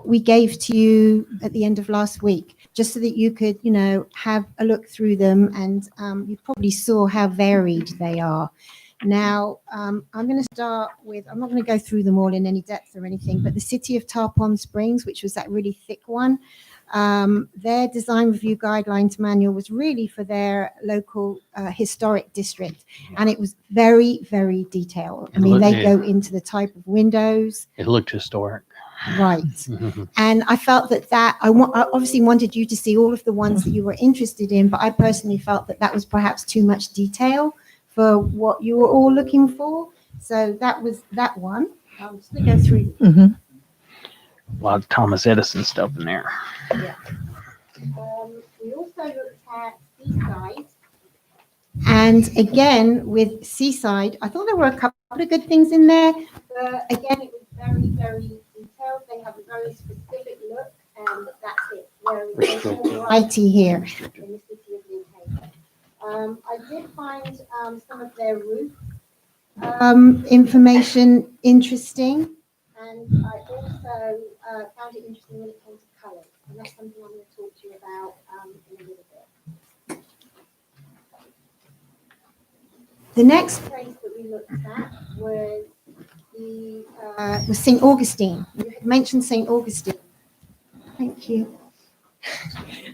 we gave to you at the end of last week, just so that you could, you know, have a look through them, and you probably saw how varied they are. Now, I'm going to start with, I'm not going to go through them all in any depth or anything, but the City of Tarpon Springs, which was that really thick one, their design review guidelines manual was really for their local historic district, and it was very, very detailed. I mean, they go into the type of windows. It looked historic. Right. And I felt that I obviously wanted you to see all of the ones that you were interested in, but I personally felt that was perhaps too much detail for what you were all looking for. So that was that one. I'm just going to go through. A lot of Thomas Edison stuff in there. Yeah. We also looked at Seaside. And again, with Seaside, I thought there were a couple of good things in there. But again, it was very, very detailed. They have a very specific look, and that's it. There's no variety here in the city of New Haven. I did find some of their roof information interesting, and I also found it interesting when it came to colours, and that's something I'm going to talk to you about in a little bit. The next place that we looked at was St. Augustine. You had mentioned St. Augustine. Thank you.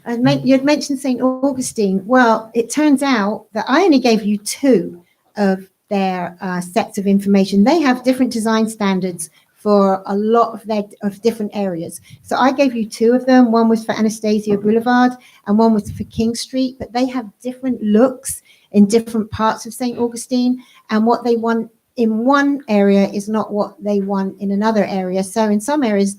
You had mentioned St. Augustine. Well, it turns out that I only gave you 2 of their sets of information. They have different design standards for a lot of different areas. So I gave you 2 of them. One was for Anastasia Boulevard and one was for King Street, but they have different looks in different parts of St. Augustine, and what they want in one area is not what they want in another area. So in some areas,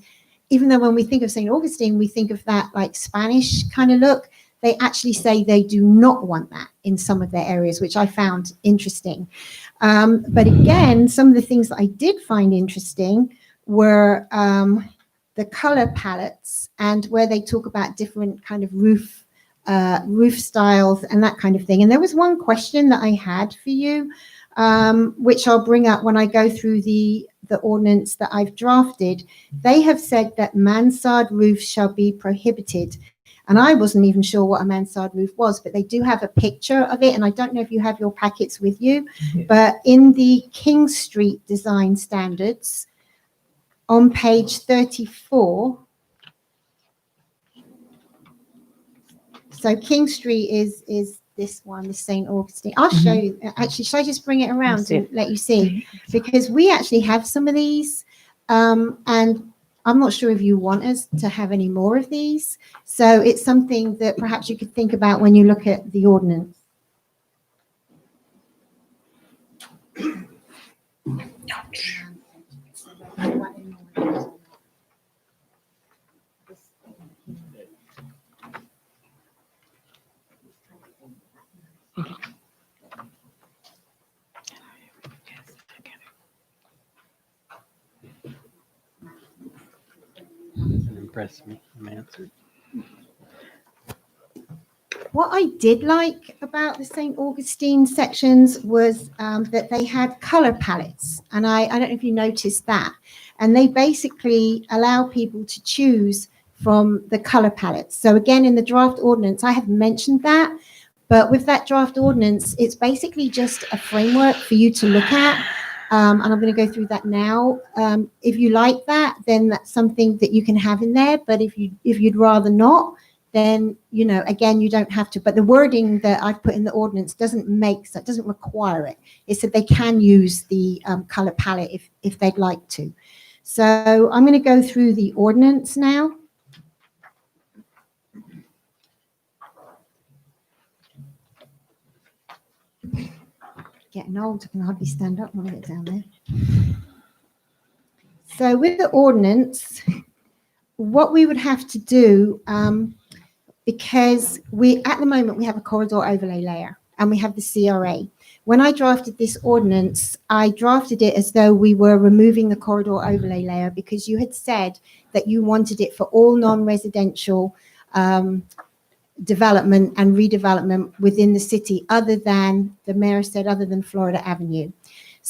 even though when we think of St. Augustine, we think of that like Spanish kind of look, they actually say they do not want that in some of their areas, which I found interesting. But again, some of the things that I did find interesting were the color palettes, and where they talk about different kind of roof styles and that kind of thing. And there was one question that I had for you, which I'll bring up when I go through the ordinance that I've drafted. They have said that mansard roofs shall be prohibited. And I wasn't even sure what a mansard roof was, but they do have a picture of it. And I don't know if you have your packets with you, but in the King Street design standards on page 34, so King Street is this one, the St. Augustine. I'll show you. Actually, should I just bring it around and let you see? Because we actually have some of these, and I'm not sure if you want us to have any more of these. So it's something that perhaps you could think about when you look at the ordinance. Impressed me. I'm answered. What I did like about the St. Augustine sections was that they had color palettes, and I don't know if you noticed that, and they basically allow people to choose from the color palettes. So again, in the draft ordinance, I have mentioned that, but with that draft ordinance, it's basically just a framework for you to look at. And I'm going to go through that now. If you like that, then that's something that you can have in there. But if you'd rather not, then, you know, again, you don't have to. But the wording that I've put in the ordinance doesn't require it. It's that they can use the color palette if they'd like to. So I'm going to go through the ordinance now. Getting old, I can hardly stand up when I get down there. So with the ordinance, what we would have to do, because at the moment we have a corridor overlay layer and we have the CRA. When I drafted this ordinance, I drafted it as though we were removing the corridor overlay layer, because you had said that you wanted it for all non-residential development and redevelopment within the city, other than, the mayor said, other than Florida Avenue.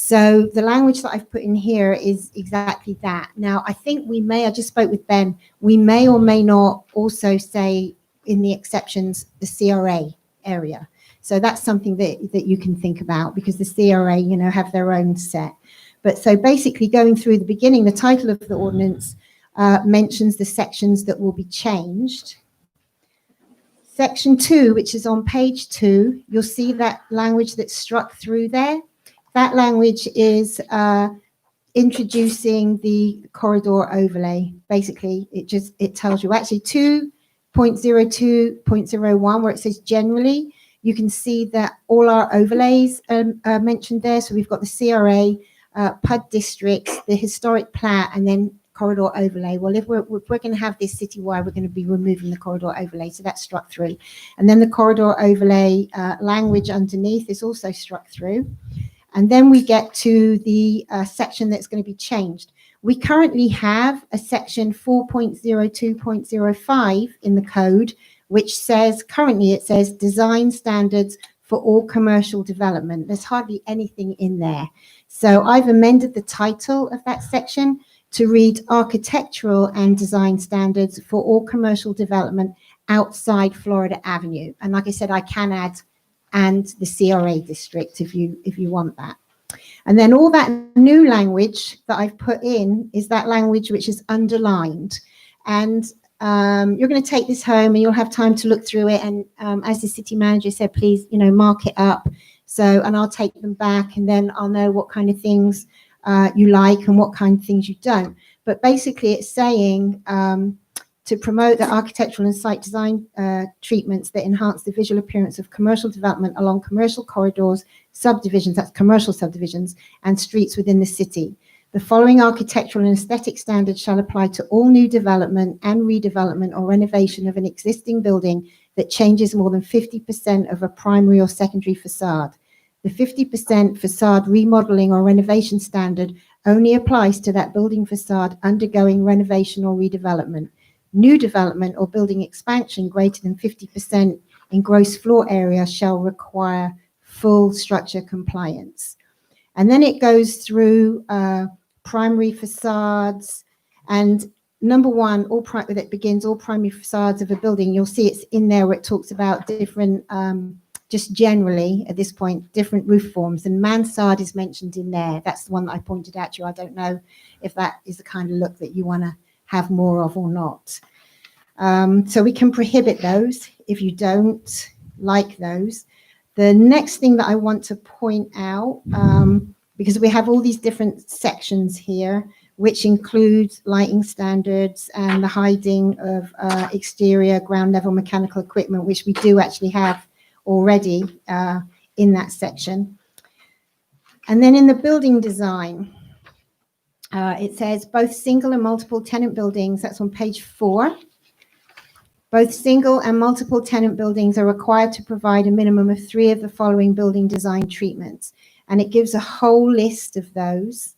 So the language that I've put in here is exactly that. Now, I think I just spoke with Ben, we may or may not also say in the exceptions, the CRA area. So that's something that you can think about, because the CRA, have their own set. But so basically going through the beginning, the title of the ordinance mentions the sections that will be changed. Section 2, which is on page 2, you'll see that language that's struck through there. That language is introducing the corridor overlay. Basically, it tells you actually 2.02.01, where it says generally, you can see that all our overlays are mentioned there. So we've got the CRA, PUD districts, the historic plat, and then corridor overlay. Well, if we're going to have this citywide, we're going to be removing the corridor overlay. So that's struck through. And then the corridor overlay language underneath is also struck through. And then we get to the section that's going to be changed. We currently have a section 4.02.05 in the code, which says, currently it says design standards for all commercial development. There's hardly anything in there. So I've amended the title of that section to read architectural and design standards for all commercial development outside Florida Avenue. And like I said, I can add and the CRA district if you want that. And then all that new language that I've put in is that language which is underlined. And you're going to take this home and you'll have time to look through it. And as the city manager said, please, mark it up. So, and I'll take them back, and then I'll know what kind of things you like and what kind of things you don't. But basically it's saying to promote the architectural and site design treatments that enhance the visual appearance of commercial development along commercial corridors, subdivisions, that's commercial subdivisions, and streets within the city. The following architectural and aesthetic standards shall apply to all new development and redevelopment or renovation of an existing building that changes more than 50% of a primary or secondary facade. The 50% facade remodeling or renovation standard only applies to that building facade undergoing renovation or redevelopment. New development or building expansion greater than 50% in gross floor area shall require full structure compliance. And then it goes through primary facades, and number one, that begins all primary facades of a building. You'll see it's in there where it talks about different, just generally at this point, different roof forms, and mansard is mentioned in there. That's the one that I pointed out to you. I don't know if that is the kind of look that you want to have more of or not. So we can prohibit those if you don't like those. The next thing that I want to point out, because we have all these different sections here, which includes lighting standards and the hiding of exterior ground level mechanical equipment, which we do actually have already in that section. And then in the building design, it says both single and multiple tenant buildings, that's on page 4. Both single and multiple tenant buildings are required to provide a minimum of 3 of the following building design treatments. And it gives a whole list of those.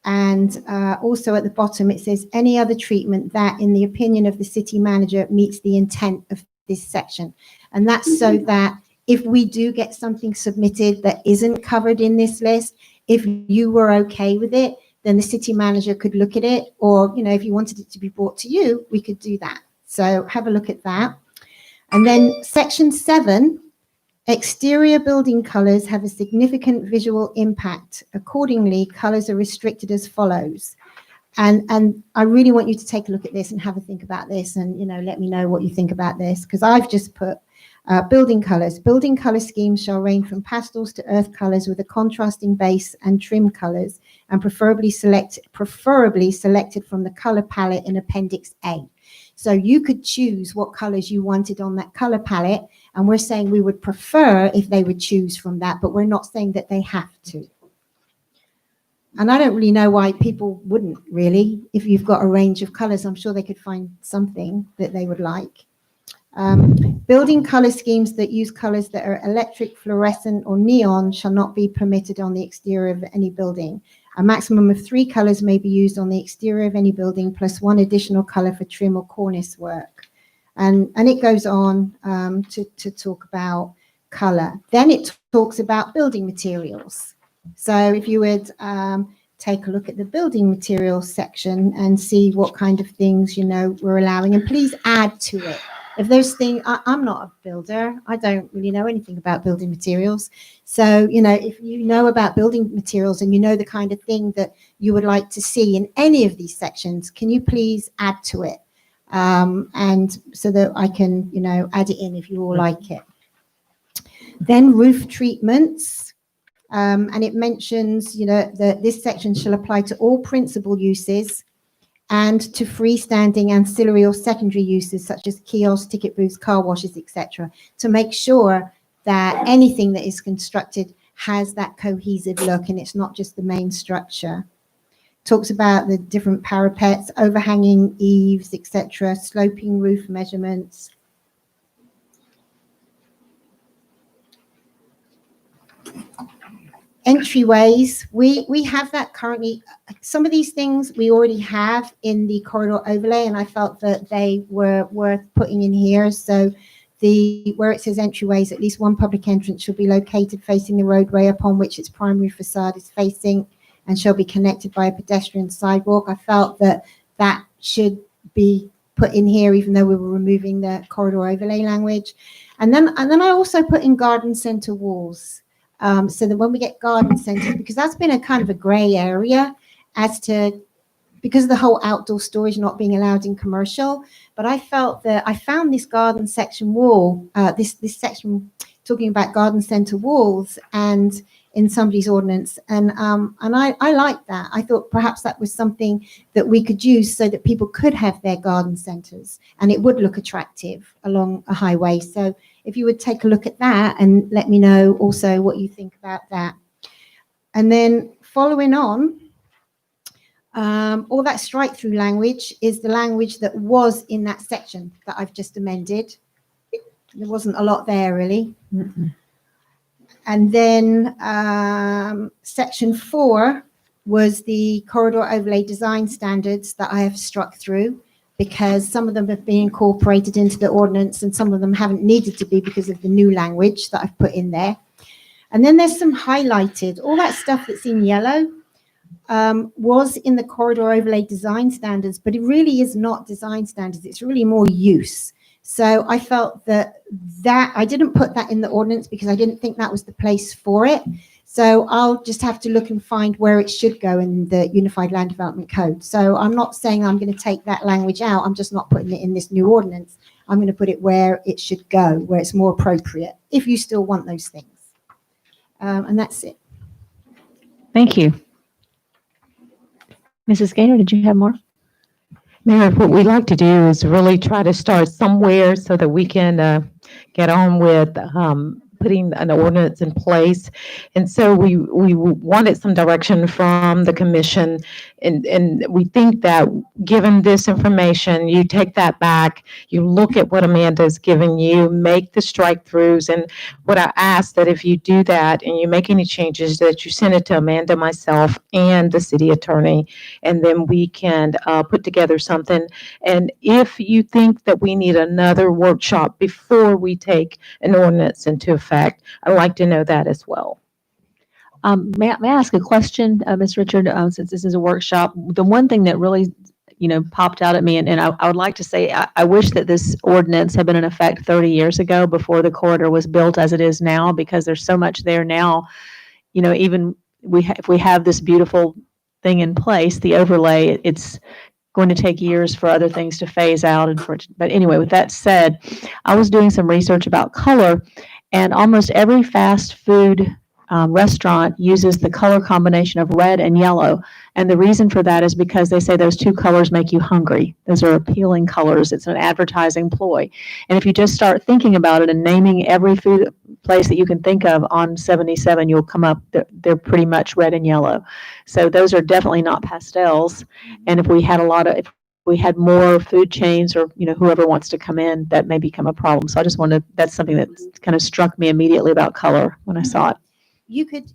And also at the bottom, it says any other treatment that, in the opinion of the city manager, meets the intent of this section. And that's so that if we do get something submitted that isn't covered in this list, if you were okay with it, then the city manager could look at it, or, if you wanted it to be brought to you, we could do that. So have a look at that. And then section 7, exterior building colors have a significant visual impact. Accordingly, colors are restricted as follows. And I really want you to take a look at this and have a think about this, and, let me know what you think about this, because I've just put building colors. Building color schemes shall range from pastels to earth colors with a contrasting base and trim colors, and preferably selected from the color palette in Appendix A. So you could choose what colors you wanted on that color palette, and we're saying we would prefer if they would choose from that, but we're not saying that they have to. And I don't really know why people wouldn't, really. If you've got a range of colors, I'm sure they could find something that they would like. Building color schemes that use colors that are electric, fluorescent, or neon shall not be permitted on the exterior of any building. A maximum of 3 colors may be used on the exterior of any building, plus 1 additional color for trim or cornice work. And it goes on to talk about color. Then it talks about building materials. So if you would take a look at the building materials section and see what kind of things, we're allowing, and please add to it. If there's things, I'm not a builder. I don't really know anything about building materials. So, if you know about building materials and you know the kind of thing that you would like to see in any of these sections, can you please add to it? And so that I can, add it in if you all like it. Then roof treatments. And it mentions, that this section shall apply to all principal uses and to freestanding ancillary or secondary uses such as kiosks, ticket booths, car washes, etc., to make sure that anything that is constructed has that cohesive look and it's not just the main structure. Talks about the different parapets, overhanging eaves, etc., sloping roof measurements. Entryways, we have that currently. Some of these things we already have in the corridor overlay, and I felt that they were worth putting in here. So where it says entryways, at least one public entrance should be located facing the roadway upon which its primary facade is facing and shall be connected by a pedestrian sidewalk. I felt that should be put in here, even though we were removing the corridor overlay language. And then I also put in garden center walls. So that when we get garden centers, because that's been a kind of a gray area because of the whole outdoor storage not being allowed in commercial. But I felt that I found this garden section wall, this section talking about garden center walls and in somebody's ordinance. And I liked that. I thought perhaps that was something that we could use so that people could have their garden centers and it would look attractive along a highway. So if you would take a look at that and let me know also what you think about that. And then following on, all that strike through language is the language that was in that section that I've just amended. There wasn't a lot there really. Mm-mm. And then section 4 was the corridor overlay design standards that I have struck through, because some of them have been incorporated into the ordinance and some of them haven't needed to be because of the new language that I've put in there. And then there's some highlighted, all that stuff that's in yellow was in the corridor overlay design standards, but it really is not design standards. It's really more use. So I felt that I didn't put that in the ordinance because I didn't think that was the place for it. So I'll just have to look and find where it should go in the Unified Land Development Code. So I'm not saying I'm going to take that language out. I'm just not putting it in this new ordinance. I'm going to put it where it should go, where it's more appropriate, if you still want those things. And that's it. Thank you. Mrs. Gaynor, did you have more? Mayor, what we like to do is really try to start somewhere so that we can get on with putting an ordinance in place. And so we wanted some direction from the commission. And we think that given this information, you take that back, you look at what Amanda's given you, make the strike throughs. And what I ask that if you do that and you make any changes, that you send it to Amanda, myself, and the city attorney, and then we can put together something. And if you think that we need another workshop before we take an ordinance into effect, I'd like to know that as well. May I ask a question, Ms. Richard, since this is a workshop? The one thing that really, popped out at me, and I would like to say, I wish that this ordinance had been in effect 30 years ago before the corridor was built as it is now, because there's so much there now. Even if we have this beautiful thing in place, the overlay, it's going to take years for other things to phase out. But anyway, with that said, I was doing some research about color, and almost every fast food restaurant uses the color combination of red and yellow. And the reason for that is because they say those two colors make you hungry. Those are appealing colors. It's an advertising ploy. And if you just start thinking about it and naming every food place that you can think of on 77, you'll come up, they're pretty much red and yellow. So those are definitely not pastels. And if we had if we had more food chains or, whoever wants to come in, that may become a problem. So I just wanted, that's something that kind of struck me immediately about color when I saw it. You could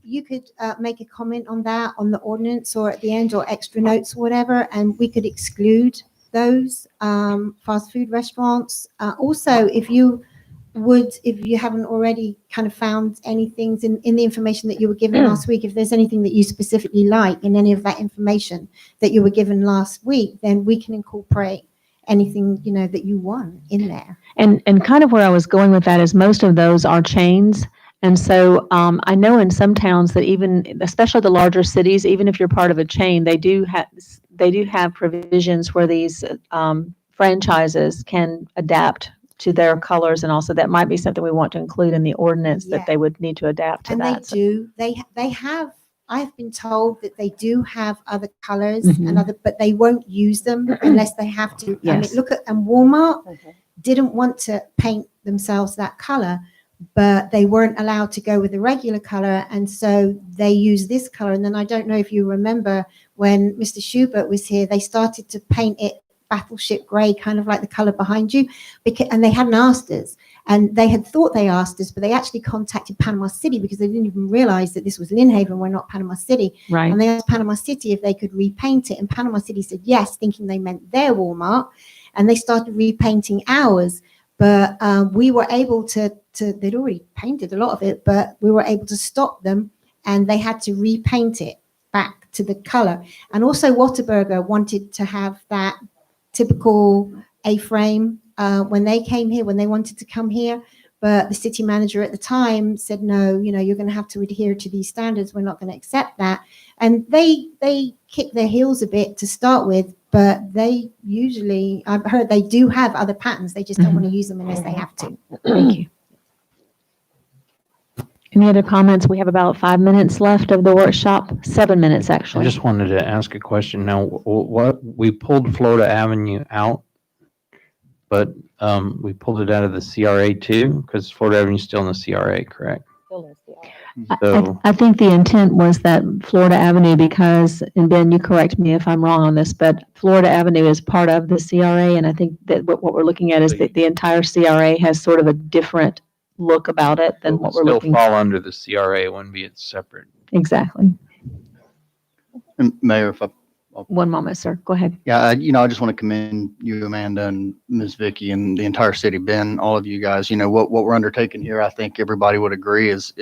make a comment on that on the ordinance or at the end or extra notes or whatever, and we could exclude those fast food restaurants. Also, if you if you haven't already kind of found any things in the information that you were given last week, if there's anything that you specifically like in any of that information that you were given last week, then we can incorporate anything, you know, that you want in there. And kind of where I was going with that is most of those are chains. And so I know in some towns that even, especially the larger cities, even if you're part of a chain, they do have provisions where these franchises can adapt to their colors, and also that might be something we want to include in the ordinance, Yeah. that they would need to adapt to And that. they do. They have. I've been told that they do have other colors Mhm. and but they won't use them unless they have to. I Yes. mean, and Walmart didn't want to paint themselves that color, but they weren't allowed to go with the regular color, and so they use this color. And then I don't know if you remember when Mr. Schubert was here, they started to paint it battleship gray, kind of like the color behind you, and they hadn't asked us. And they had thought they asked us, but they actually contacted Panama City because they didn't even realize that this was Lynn Haven, we're not Panama City. Right. And they asked Panama City if they could repaint it. And Panama City said yes, thinking they meant their Walmart. And they started repainting ours. But we were able to, they'd already painted a lot of it, but we were able to stop them, and they had to repaint it back to the color. And also Whataburger wanted to have that typical A-frame when they came here, when they wanted to come here. But the city manager at the time said, no, you know, you're going to have to adhere to these standards. We're not going to accept that. And they kick their heels a bit to start with, but they usually, I've heard they do have other patterns. They just don't want to use them unless they have to. Thank you. Any other comments? We have about 5 minutes left of the workshop. 7 minutes, I actually. just wanted to ask a question. Now, what we pulled Florida Avenue out, but we pulled it out of the CRA too, because Florida Avenue is still in the CRA, correct? So, I think the intent was that Florida Avenue, because, and Ben, you correct me if I'm wrong on this, but Florida Avenue is part of the CRA, and I think that what we're looking at is that the entire CRA has sort of a different look about it than it would what we're still looking. fall under the CRA, it wouldn't be it's separate. Exactly. And Mayor, if I, One moment, sir. Go ahead. yeah, I just want to commend you, Amanda, and Ms. Vicky, and the entire city, Ben, all of you guys. What we're undertaking here, I think everybody would agree is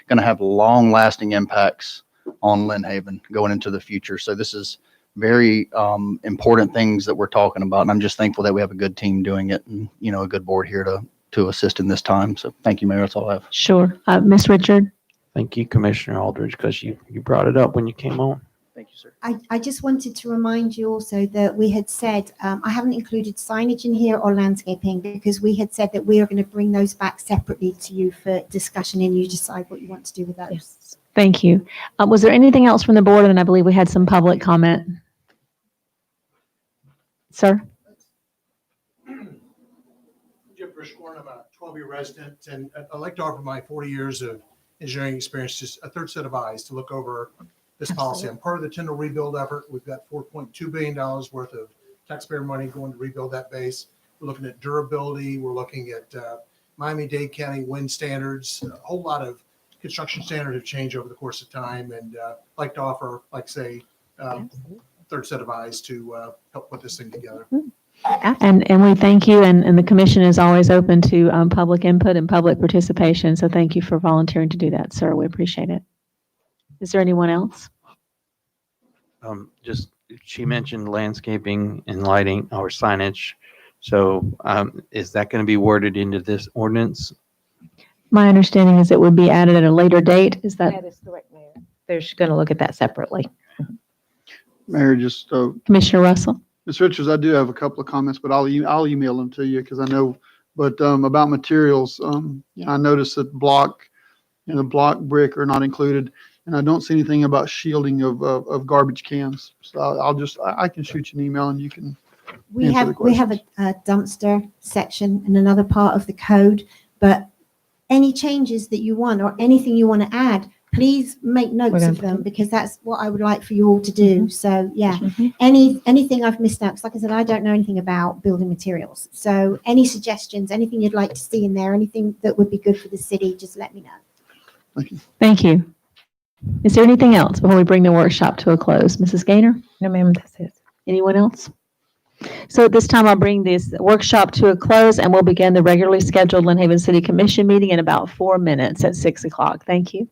going to have long-lasting impacts on Lynn Haven going into the future. So this is very important things that we're talking about, and I'm just thankful that we have a good team doing it, and a good board here to assist in this time. So thank you, Mayor. That's all I have. Sure. Ms. Richard? Thank you, Commissioner Aldridge, because you brought it up when you came on. Thank you, sir. I just wanted to remind you also that we had said, I haven't included signage in here or landscaping, because we had said that we are going to bring those back separately to you for discussion, and you decide what you want to do with those. Yes. Thank you. Was there anything else from the board? And I believe we had some public comment. Sir? Jim Frischkorn, I'm a 12-year resident, and I'd like to offer my 40 years of engineering experience, just a third set of eyes to look over this policy. I'm part of the Tyndall rebuild effort. We've got $4.2 billion worth of taxpayer money going to rebuild that base. We're looking at durability. We're looking at Miami-Dade County wind standards. A whole lot of construction standards have changed over the course of time, and I'd like to offer, third set of eyes to help put this thing together. And we thank you, and the commission is always open to public input and public participation. So thank you for volunteering to do that, sir. We appreciate it. Is there anyone else? She mentioned landscaping and lighting or signage. So is that going to be worded into this ordinance? My understanding is it would be added at a later date. Is that That is correct, Mayor. They're going to look at that separately. Mayor, just, Commissioner Russell? Ms. Richards, I do have a couple of comments, but I'll email them to you because I know, but about materials, I noticed that block brick are not included, and I don't see anything about shielding of garbage cans. So I can shoot you an email and you can. We Answer the have a dumpster section in another part of the code, but any changes that you want or anything you want to add, please make notes of them, because that's what I would like for you all to do. So yeah, anything I've missed out, 'cause like I said, I don't know anything about building materials. So any suggestions, anything you'd like to see in there, anything that would be good for the city, just let me know. Thank you. Thank you. Is there anything else before we bring the workshop to a close? Mrs. Gaynor? No, ma'am, that's it. Anyone else? So at this time, I'll bring this workshop to a close and we'll begin the regularly scheduled Lynn Haven City Commission meeting in about 4 minutes at 6 o'clock. Thank you.